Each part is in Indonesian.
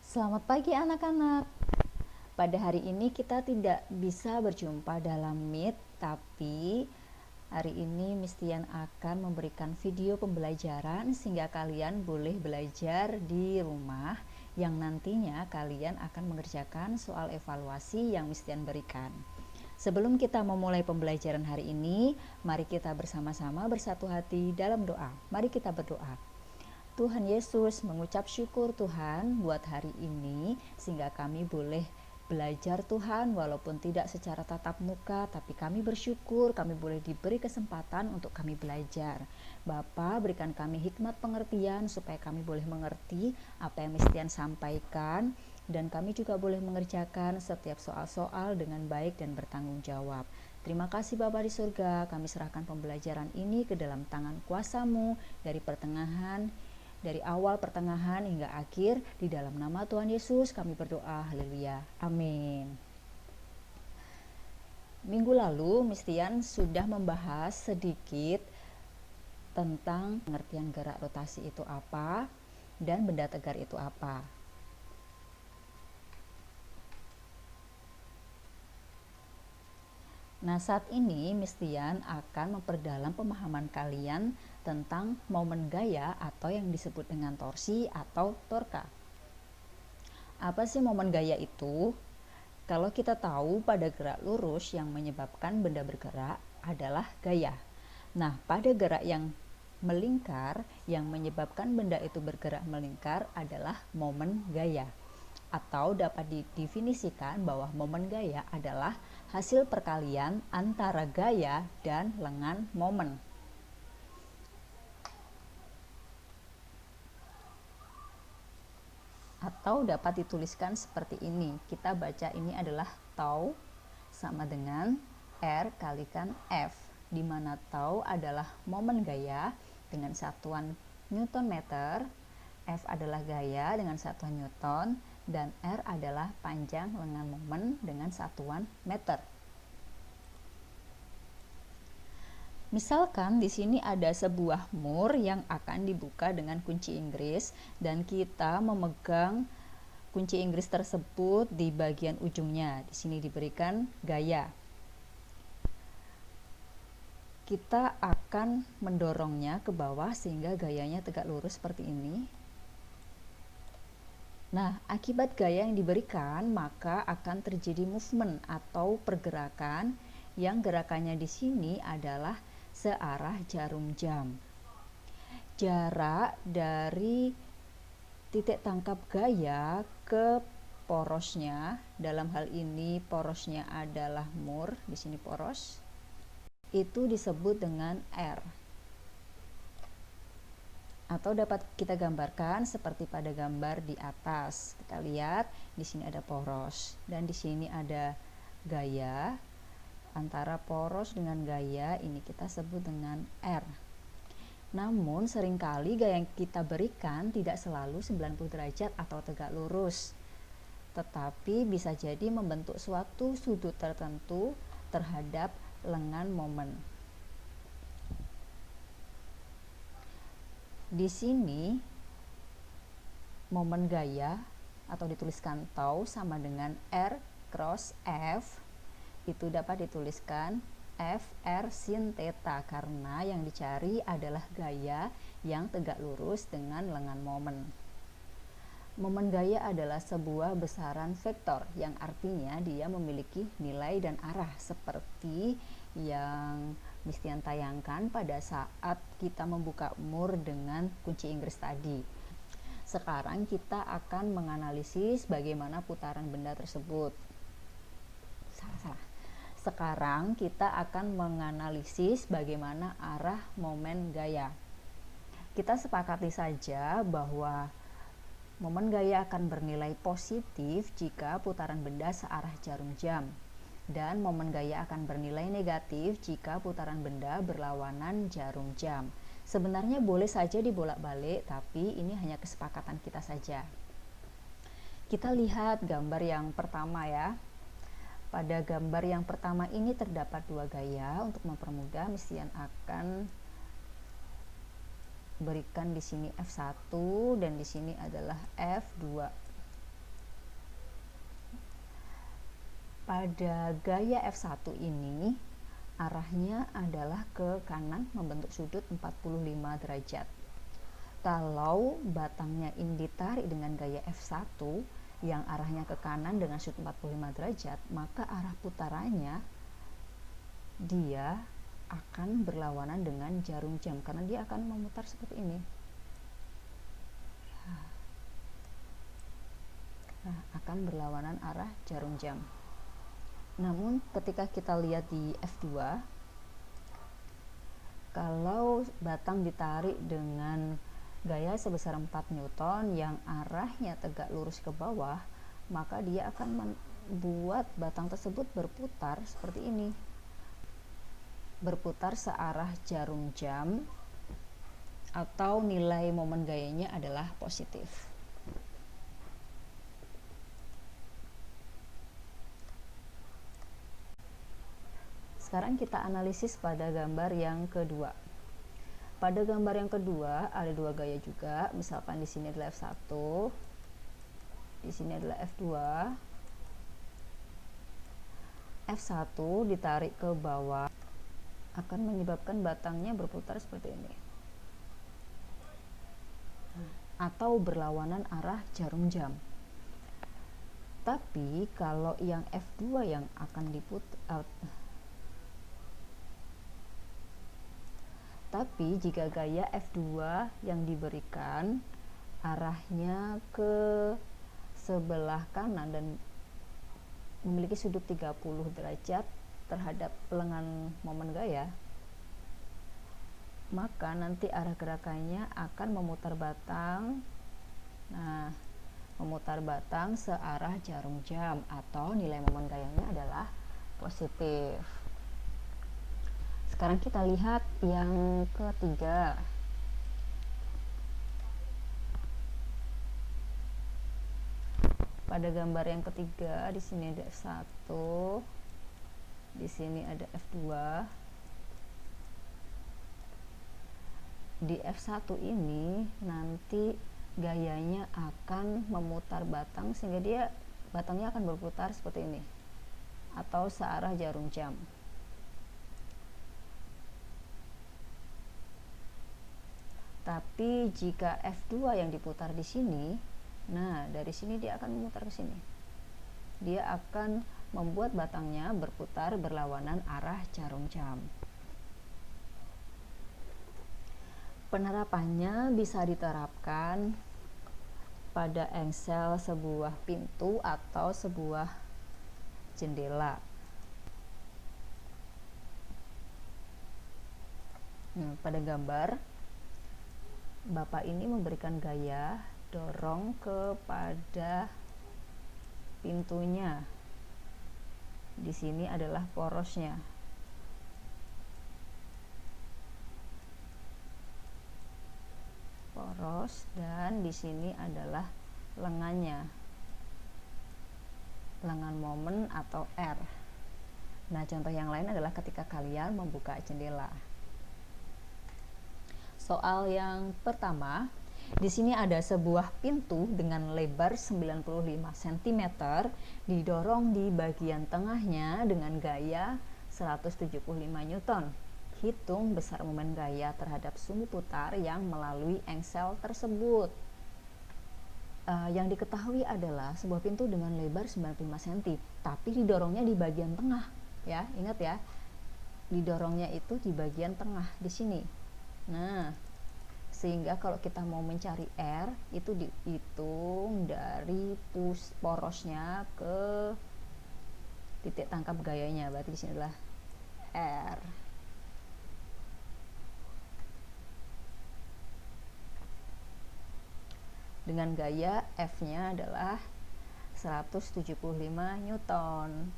Selamat pagi anak-anak. Pada hari ini kita tidak bisa berjumpa dalam Meet, tapi hari ini Mistian akan memberikan video pembelajaran sehingga kalian boleh belajar di rumah yang nantinya kalian akan mengerjakan soal evaluasi yang Mistian berikan. Sebelum kita memulai pembelajaran hari ini, mari kita bersama-sama bersatu hati dalam doa. Mari kita berdoa. Tuhan Yesus, mengucap syukur Tuhan buat hari ini sehingga kami boleh belajar Tuhan walaupun tidak secara tatap muka, tapi kami bersyukur kami boleh diberi kesempatan untuk kami belajar. Bapa, berikan kami hikmat pengertian supaya kami boleh mengerti apa yang Mistian sampaikan dan kami juga boleh mengerjakan setiap soal-soal dengan baik dan bertanggung jawab. Terima kasih Bapa di surga, kami serahkan pembelajaran ini ke dalam tangan kuasa-Mu dari awal, pertengahan, hingga akhir. Di dalam nama Tuhan Yesus kami berdoa, haleluya, amin. Minggu lalu Mistian sudah membahas sedikit tentang pengertian gerak rotasi itu apa dan benda tegar itu apa. Nah, saat ini Mistian akan memperdalam pemahaman kalian tentang momen gaya atau yang disebut dengan torsi atau torka. Apa sih momen gaya itu? Kalau kita tahu pada gerak lurus yang menyebabkan benda bergerak adalah gaya. Nah, pada gerak yang melingkar yang menyebabkan benda itu bergerak melingkar adalah momen gaya. Atau dapat didefinisikan bahwa momen gaya adalah hasil perkalian antara gaya dan lengan momen. Atau dapat dituliskan seperti ini. Kita baca ini adalah tau sama dengan R kalikan F, di mana tau adalah momen gaya dengan satuan Newton meter, F adalah gaya dengan satuan Newton, dan R adalah panjang lengan momen dengan satuan meter. Misalkan di sini ada sebuah mur yang akan dibuka dengan kunci Inggris dan kita memegang kunci Inggris tersebut di bagian ujungnya. Di sini diberikan gaya. Kita akan mendorongnya ke bawah sehingga gayanya tegak lurus seperti ini. Nah, akibat gaya yang diberikan, maka akan terjadi movement atau pergerakan yang gerakannya di sini adalah searah jarum jam. Jarak dari titik tangkap gaya ke porosnya, dalam hal ini porosnya adalah mur, di sini poros, itu disebut dengan R. Atau dapat kita gambarkan seperti pada gambar di atas. Kita lihat di sini ada poros dan di sini ada gaya. Antara poros dengan gaya ini kita sebut dengan R. Namun seringkali gaya yang kita berikan tidak selalu 90 derajat atau tegak lurus, tetapi bisa jadi membentuk suatu sudut tertentu terhadap lengan momen. Di sini momen gaya atau dituliskan tau sama dengan R cross F, itu dapat dituliskan FR sin theta karena yang dicari adalah gaya yang tegak lurus dengan lengan momen. Momen gaya adalah sebuah besaran vektor yang artinya dia memiliki nilai dan arah seperti yang Mistian tayangkan pada saat kita membuka mur dengan kunci Inggris tadi. Sekarang kita akan menganalisis bagaimana putaran benda tersebut. Sekarang kita akan menganalisis bagaimana arah momen gaya. Kita sepakati saja bahwa momen gaya akan bernilai positif jika putaran benda searah jarum jam, dan momen gaya akan bernilai negatif jika putaran benda berlawanan jarum jam. Sebenarnya boleh saja dibolak-balik, tapi ini hanya kesepakatan kita saja. Kita lihat gambar yang pertama ya. Pada gambar yang pertama ini terdapat dua gaya. Untuk mempermudah, Mistian akan berikan di sini F1 dan di sini adalah F2. Pada gaya F1 ini arahnya adalah ke kanan membentuk sudut 45 derajat. Kalau batangnya ini ditarik dengan gaya F1 yang arahnya ke kanan dengan sudut 45 derajat, maka arah putarannya dia akan berlawanan dengan jarum jam karena dia akan memutar seperti ini. Nah, akan berlawanan arah jarum jam. Namun ketika kita lihat di F2, kalau batang ditarik dengan gaya sebesar 4 Newton yang arahnya tegak lurus ke bawah, maka dia akan membuat batang tersebut berputar seperti ini, berputar searah jarum jam, atau nilai momen gayanya adalah positif. Sekarang kita analisis pada gambar yang kedua. Pada gambar yang kedua ada dua gaya juga, misalkan di sini adalah F1, di sini adalah F2. F1 ditarik ke bawah akan menyebabkan batangnya berputar seperti ini, atau berlawanan arah jarum jam. Tapi kalau yang F2 yang akan diputar, tapi jika gaya F2 yang diberikan arahnya ke sebelah kanan dan memiliki sudut 30 derajat terhadap lengan momen gaya, maka nanti arah gerakannya akan memutar batang. Nah, memutar batang searah jarum jam, atau nilai momen gayanya adalah positif. Sekarang kita lihat yang ketiga. Pada gambar yang ketiga, di sini ada F1, di sini ada F2. Di F1 ini nanti gayanya akan memutar batang sehingga batangnya akan berputar seperti ini, atau searah jarum jam. Tapi jika F2 yang diputar di sini, nah dari sini dia akan memutar ke sini. Dia akan membuat batangnya berputar berlawanan arah jarum jam. Penerapannya bisa diterapkan pada engsel sebuah pintu atau sebuah jendela. Pada gambar, Bapak ini memberikan gaya dorong kepada pintunya. Di sini adalah porosnya. Poros, dan di sini adalah lengannya. Lengan momen atau R. Nah, contoh yang lain adalah ketika kalian membuka jendela. Soal yang pertama, di sini ada sebuah pintu dengan lebar 95 cm didorong di bagian tengahnya dengan gaya 175 Newton. Hitung besar momen gaya terhadap sumbu putar yang melalui engsel tersebut. Yang diketahui adalah sebuah pintu dengan lebar 95 cm, tapi didorongnya di bagian tengah, ya. Ingat ya, didorongnya itu di bagian tengah di sini. Nah, sehingga kalau kita mau mencari R, itu dihitung dari porosnya ke titik tangkap gayanya. Berarti di sini adalah R. Dengan gaya F-nya adalah 175 Newton.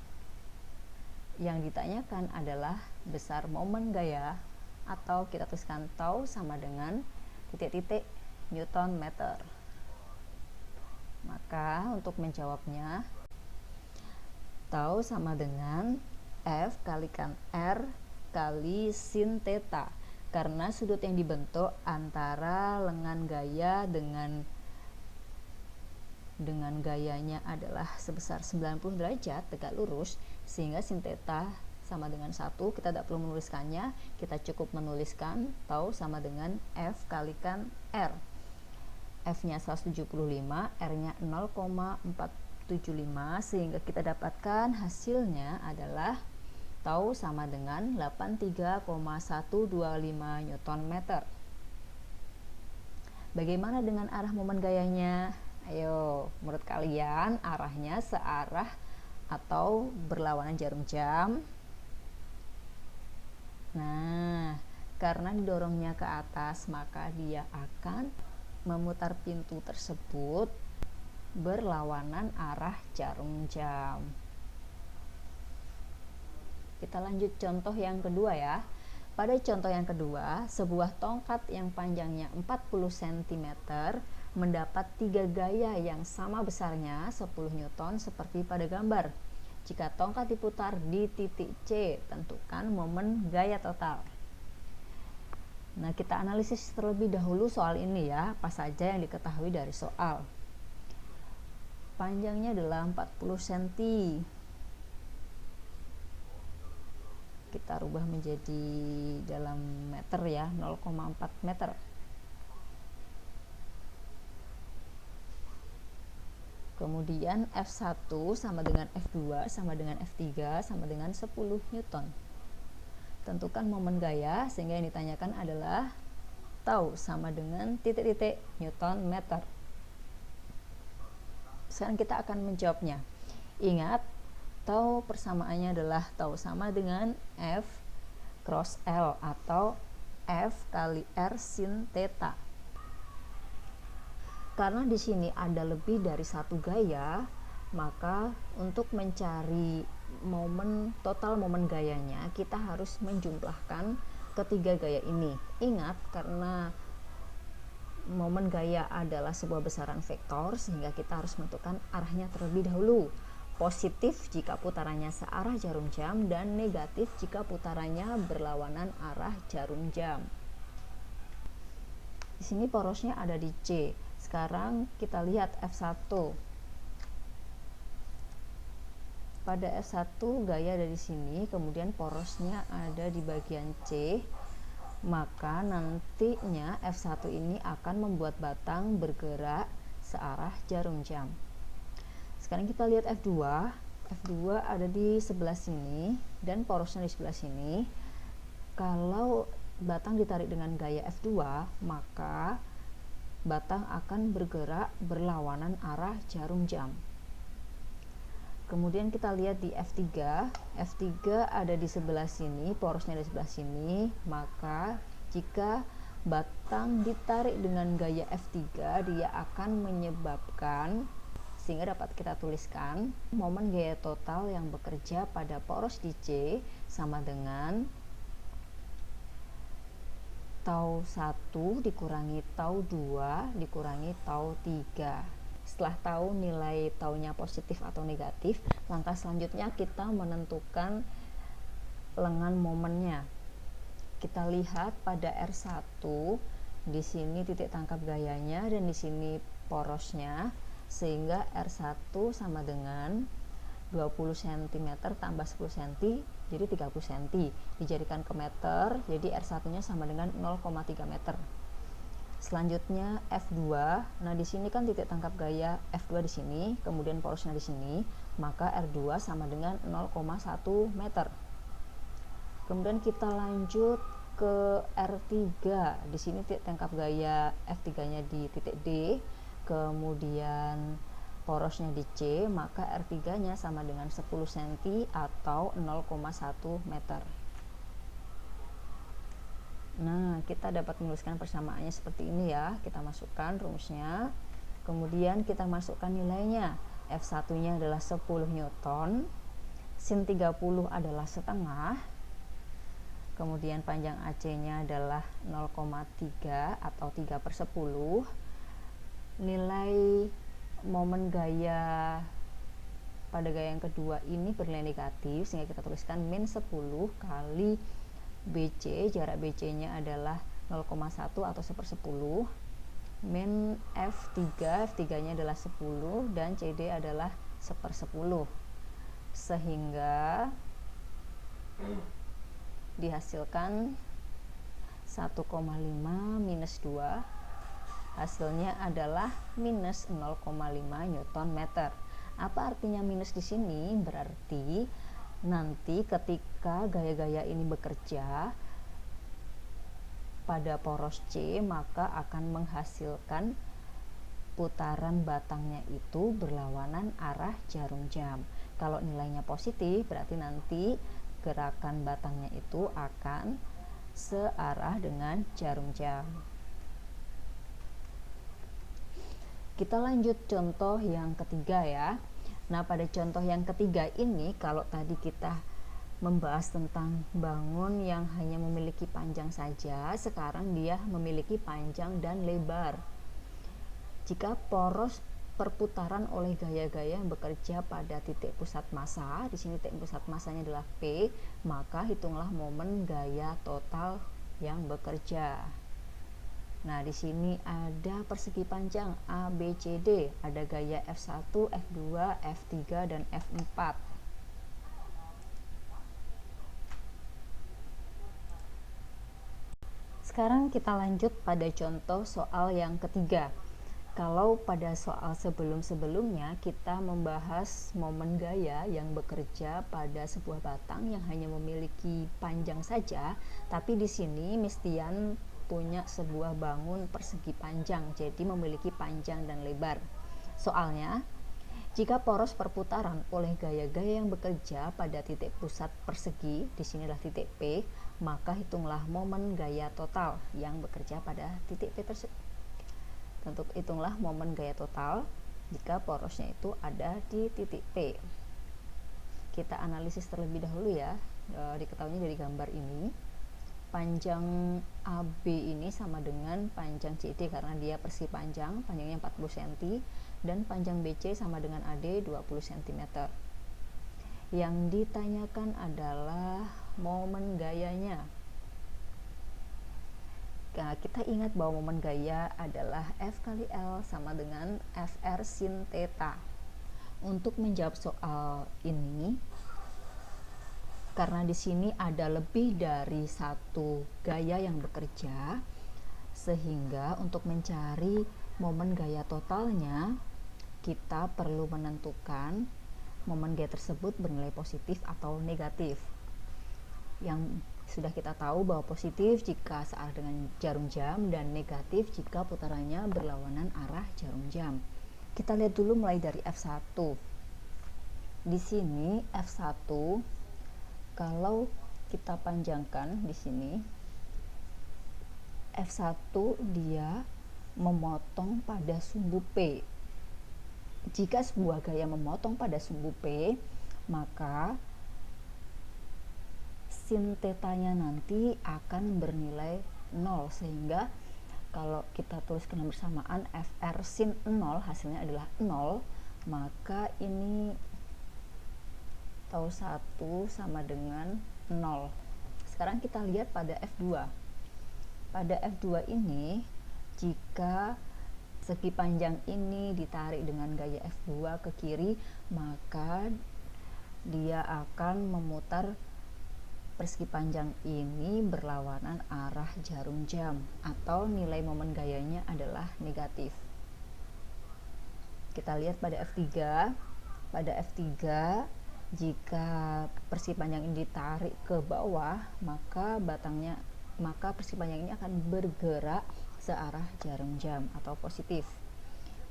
Yang ditanyakan adalah besar momen gaya, atau kita tuliskan tau sama dengan titik-titik Newton meter. Maka untuk menjawabnya, tau sama dengan F kalikan R kali sin theta, karena sudut yang dibentuk antara lengan gaya dengan dengan gayanya adalah sebesar 90 derajat tegak lurus, sehingga sin theta sama dengan 1. Kita tidak perlu menuliskannya, kita cukup menuliskan tau sama dengan F kalikan R. F nya 175, R nya 0,475, sehingga kita dapatkan hasilnya adalah tau sama dengan 83,125 Newton meter. Bagaimana dengan arah momen gayanya? Ayo, menurut kalian arahnya searah atau berlawanan jarum jam? Nah, karena didorongnya ke atas, maka dia akan memutar pintu tersebut berlawanan arah jarum jam. Kita lanjut contoh yang kedua ya. Pada contoh yang kedua, sebuah tongkat yang panjangnya 40 cm mendapat 3 gaya yang sama besarnya 10 Newton seperti pada gambar. Jika tongkat diputar di titik C, tentukan momen gaya total. Nah, kita analisis terlebih dahulu soal ini ya, apa saja yang diketahui dari soal. Panjangnya adalah 40 cm. Kita rubah menjadi dalam meter ya, 0,4 meter. Kemudian F1 sama dengan F2 sama dengan F3 sama dengan 10 Newton. Tentukan momen gaya, sehingga yang ditanyakan adalah tau sama dengan titik-titik Newton meter. Sekarang kita akan menjawabnya. Ingat, tau persamaannya adalah tau sama dengan F cross L atau F kali R sin theta. Karena di sini ada lebih dari satu gaya, maka untuk mencari total momen gayanya, kita harus menjumlahkan ketiga gaya ini. Ingat, karena momen gaya adalah sebuah besaran vektor, sehingga kita harus menentukan arahnya terlebih dahulu. Positif jika putarannya searah jarum jam dan negatif jika putarannya berlawanan arah jarum jam. Di sini porosnya ada di C. Sekarang kita lihat F1. Pada F1 gaya ada di sini, kemudian porosnya ada di bagian C. Maka nantinya F1 ini akan membuat batang bergerak searah jarum jam. Sekarang kita lihat F2. F2 ada di sebelah sini dan porosnya di sebelah sini. Kalau batang ditarik dengan gaya F2, maka batang akan bergerak berlawanan arah jarum jam. Kemudian kita lihat di F3. F3 ada di sebelah sini, porosnya di sebelah sini. Maka jika batang ditarik dengan gaya F3, dia akan menyebabkan, sehingga dapat kita tuliskan, momen gaya total yang bekerja pada poros di C sama dengan tau 1 dikurangi tau 2 dikurangi tau 3. Setelah tahu nilai taunya positif atau negatif, langkah selanjutnya kita menentukan lengan momennya. Kita lihat pada R1, di sini titik tangkap gayanya dan di sini porosnya, sehingga R1 sama dengan 20 cm tambah 10 cm, jadi 30 cm. Dijadikan ke meter, jadi R1 nya sama dengan 0,3 meter. Selanjutnya F2. Nah, di sini kan titik tangkap gaya F2 di sini, kemudian porosnya di sini, maka R2 sama dengan 0,1 meter. Kemudian kita lanjut ke R3. Di sini titik tangkap gaya F3-nya di titik D, kemudian porosnya di C, maka R3-nya sama dengan 10 cm atau 0,1 meter. Nah, kita dapat menuliskan persamaannya seperti ini ya. Kita masukkan rumusnya, kemudian kita masukkan nilainya. F1-nya adalah 10 Newton, sin 30 adalah setengah, kemudian panjang AC-nya adalah 0,3 atau 3/10. Nilai momen gaya pada gaya yang kedua ini bernilai negatif, sehingga kita tuliskan min 10 kali BC. Jarak BC nya adalah 0,1 atau 1/10. min F3 nya adalah 10 dan CD adalah 1/10, sehingga dihasilkan 1,5 minus 2, hasilnya adalah minus 0,5 Newton meter. Apa artinya minus di sini? Berarti nanti ketika gaya-gaya ini bekerja pada poros C, maka akan menghasilkan putaran batangnya itu berlawanan arah jarum jam. Kalau nilainya positif, berarti nanti gerakan batangnya itu akan searah dengan jarum jam. Kita lanjut contoh yang ketiga ya. Nah, pada contoh yang ketiga ini, kalau tadi kita membahas tentang bangun yang hanya memiliki panjang saja, sekarang dia memiliki panjang dan lebar. Jika poros perputaran oleh gaya-gaya yang bekerja pada titik pusat massa, di sini titik pusat massanya adalah P, maka hitunglah momen gaya total yang bekerja. Nah, di sini ada persegi panjang A, B, C, D. Ada gaya F1, F2, F3, dan F4. Sekarang kita lanjut pada contoh soal yang ketiga. Kalau pada soal sebelum-sebelumnya kita membahas momen gaya yang bekerja pada sebuah batang yang hanya memiliki panjang saja, tapi di sini Mistian punya sebuah bangun persegi panjang, jadi memiliki panjang dan lebar. Soalnya, jika poros perputaran oleh gaya-gaya yang bekerja pada titik pusat persegi, di sinilah titik P, maka hitunglah momen gaya total yang bekerja pada titik P tersebut. Untuk hitunglah momen gaya total jika porosnya itu ada di titik P. Kita analisis terlebih dahulu ya, diketahui dari gambar ini. Panjang AB ini sama dengan panjang CD karena dia persegi panjang, panjangnya 40 cm, dan panjang BC sama dengan AD 20 cm. Yang ditanyakan adalah momen gayanya. Nah, kita ingat bahwa momen gaya adalah F kali L sama dengan FR sin theta. Untuk menjawab soal ini, karena di sini ada lebih dari satu gaya yang bekerja, sehingga untuk mencari momen gaya totalnya, kita perlu menentukan momen gaya tersebut bernilai positif atau negatif. Yang sudah kita tahu bahwa positif jika searah dengan jarum jam dan negatif jika putarannya berlawanan arah jarum jam. Kita lihat dulu mulai dari F1. Di sini F1, kalau kita panjangkan di sini, F1 dia memotong pada sumbu P. Jika sebuah gaya memotong pada sumbu P, maka sin tetanya nanti akan bernilai 0, sehingga kalau kita tuliskan bersamaan FR sin 0 hasilnya adalah 0, maka ini tau 1 sama dengan 0. Sekarang kita lihat pada F2. Pada F2 ini, jika segi panjang ini ditarik dengan gaya F2 ke kiri, maka dia akan memutar persegi panjang ini berlawanan arah jarum jam, atau nilai momen gayanya adalah negatif. Kita lihat pada F3. Pada F3, jika persegi panjang ini ditarik ke bawah, maka persegi panjang ini akan bergerak searah jarum jam atau positif.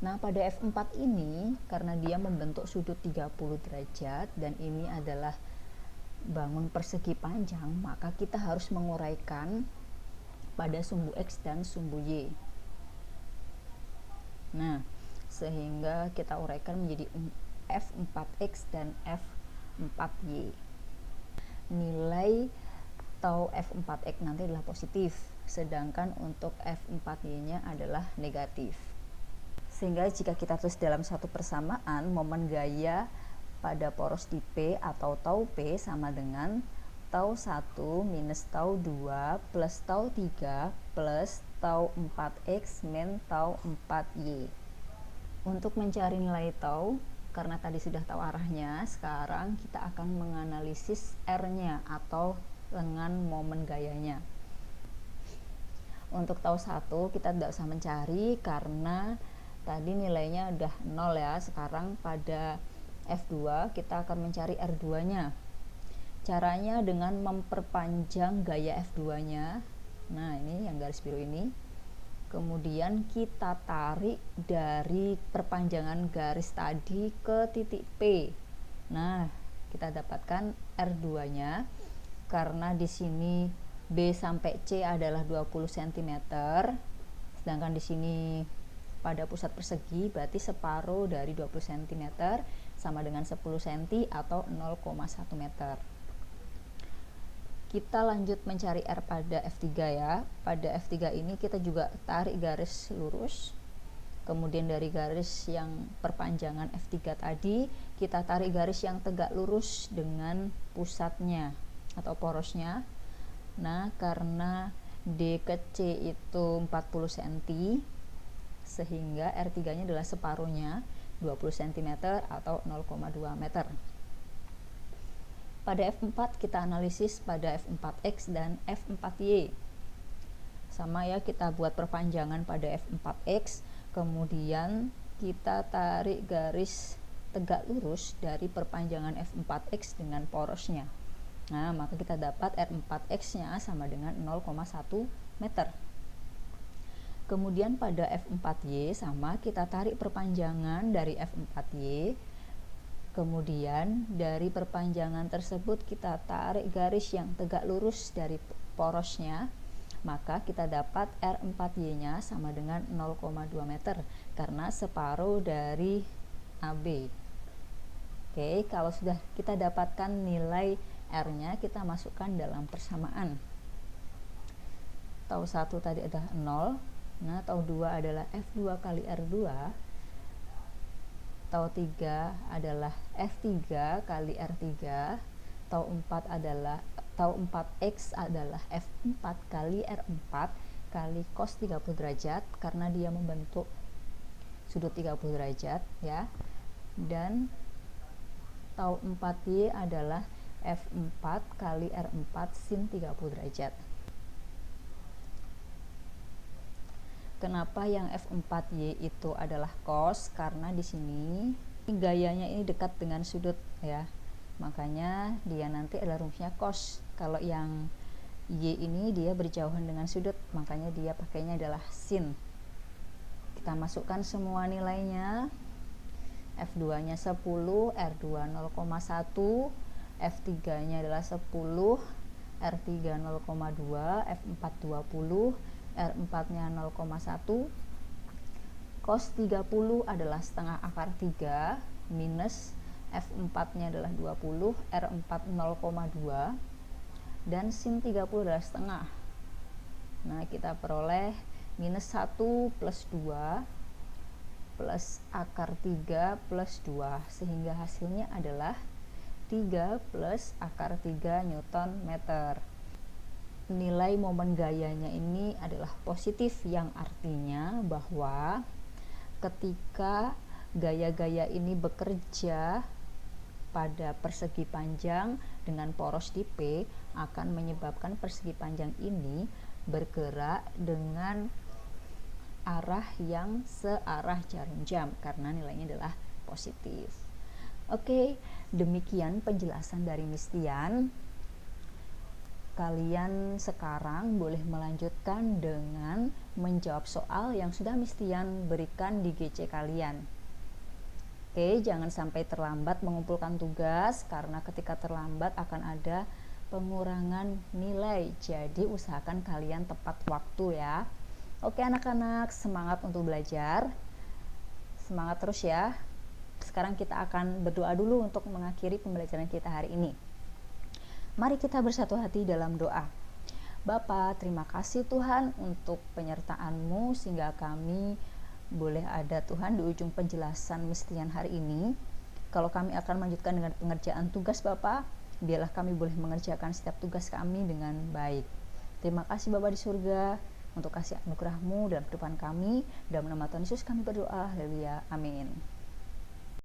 Nah, pada F4 ini, karena dia membentuk sudut 30 derajat dan ini adalah bangun persegi panjang, maka kita harus menguraikan pada sumbu X dan sumbu Y. Nah, sehingga kita uraikan menjadi F4X dan F4Y. Nilai tau F4X nanti adalah positif, sedangkan untuk F4Y-nya adalah negatif. Sehingga jika kita tulis dalam satu persamaan, momen gaya pada poros di P atau tau P sama dengan tau 1 minus tau 2 plus tau 3 plus tau 4x min tau 4y. Untuk mencari nilai tau, karena tadi sudah tahu arahnya, sekarang kita akan menganalisis R-nya atau dengan momen gayanya. Untuk tau 1 kita tidak usah mencari karena tadi nilainya udah 0 ya. Sekarang pada F2 kita akan mencari R2-nya. Caranya dengan memperpanjang gaya F2-nya. Nah, ini yang garis biru ini. Kemudian kita tarik dari perpanjangan garis tadi ke titik P. Nah, kita dapatkan R2-nya karena di sini B sampai C adalah 20 cm, sedangkan di sini pada pusat persegi berarti separuh dari 20 cm sama dengan 10 cm atau 0,1 meter. Kita lanjut mencari R pada F3 ya. Pada F3 ini kita juga tarik garis lurus. Kemudian dari garis yang perpanjangan F3 tadi, kita tarik garis yang tegak lurus dengan pusatnya atau porosnya. Nah, karena D ke C itu 40 cm, sehingga R3-nya adalah separuhnya 20 cm atau 0,2 meter. Pada F4 kita analisis pada F4X dan F4Y. Sama ya, kita buat perpanjangan pada F4X, kemudian kita tarik garis tegak lurus dari perpanjangan F4X dengan porosnya. Nah, maka kita dapat R4X-nya sama dengan 0,1 meter. Kemudian pada F4Y sama, kita tarik perpanjangan dari F4Y. Kemudian dari perpanjangan tersebut kita tarik garis yang tegak lurus dari porosnya, maka kita dapat R4Y-nya sama dengan 0,2 meter karena separuh dari AB. Oke, kalau sudah kita dapatkan nilai R-nya, kita masukkan dalam persamaan. Tau 1 tadi ada 0, nah tau 2 adalah F2 kali R2, tau 3 adalah F3 kali R3, tau 4 adalah tau 4X adalah F4 kali R4 kali cos 30 derajat karena dia membentuk sudut 30 derajat ya. Dan tau 4Y adalah F4 kali R4 sin 30 derajat. Kenapa yang F4Y itu adalah cos? Karena di sini gayanya ini dekat dengan sudut ya. Makanya dia nanti adalah rumusnya cos. Kalau yang Y ini dia berjauhan dengan sudut, makanya dia pakainya adalah sin. Kita masukkan semua nilainya. F2-nya 10, R2 0,1, F3-nya adalah 10, R3 0,2, F4 20, R4-nya 0,1, cos 30 adalah setengah akar 3 minus F4-nya adalah 20, R4 0,2 dan sin 30 adalah setengah. Nah, kita peroleh minus 1 plus 2 plus akar 3 plus 2 sehingga hasilnya adalah 3 plus akar 3 Newton meter. Nilai momen gayanya ini adalah positif, yang artinya bahwa ketika gaya-gaya ini bekerja pada persegi panjang dengan poros di P akan menyebabkan persegi panjang ini bergerak dengan arah yang searah jarum jam karena nilainya adalah positif. Oke, demikian penjelasan dari Miss Tian. Kalian sekarang boleh melanjutkan dengan menjawab soal yang sudah Miss Tian berikan di GC kalian. Oke, jangan sampai terlambat mengumpulkan tugas karena ketika terlambat akan ada pengurangan nilai. Jadi usahakan kalian tepat waktu ya. Oke anak-anak, semangat untuk belajar. Semangat terus ya. Sekarang kita akan berdoa dulu untuk mengakhiri pembelajaran kita hari ini. Mari kita bersatu hati dalam doa. Bapa, terima kasih Tuhan untuk penyertaan-Mu sehingga kami boleh ada Tuhan di ujung penjelasan Miss Tian hari ini. Kalau kami akan melanjutkan dengan pengerjaan tugas Bapa, biarlah kami boleh mengerjakan setiap tugas kami dengan baik. Terima kasih Bapa di surga. untuk kasih anugerah-Mu dalam kehidupan kami. Dalam nama Tuhan Yesus kami berdoa, haleluya, amin.